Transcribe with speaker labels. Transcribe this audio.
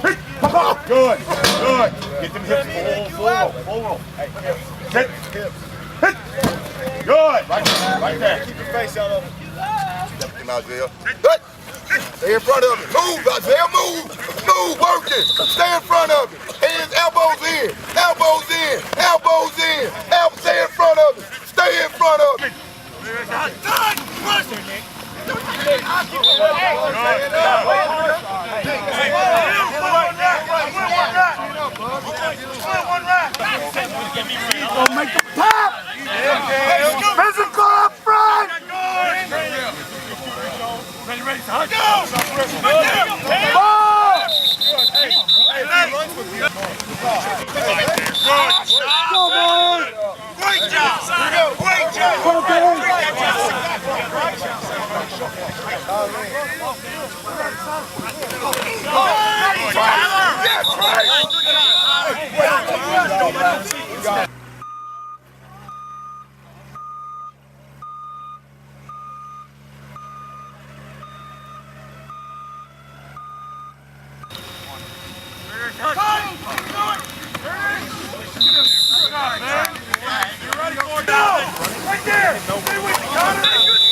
Speaker 1: Good, good. Get them hips full roll. Hey, hit. Good, right there.
Speaker 2: Keep your face out of it.
Speaker 3: Come out, Isaiah. Good. Stay in front of it. Move, Isaiah, move. Move, working. Stay in front of it. Hands, elbows in. Elbows in. Elbows in. Stay in front of it. Stay in front of it.
Speaker 4: Gonna make them pop! Physical up front!
Speaker 1: Ready, hug.
Speaker 4: Go, man!
Speaker 1: Great job! Great job! Right there! Stay with me, Connor!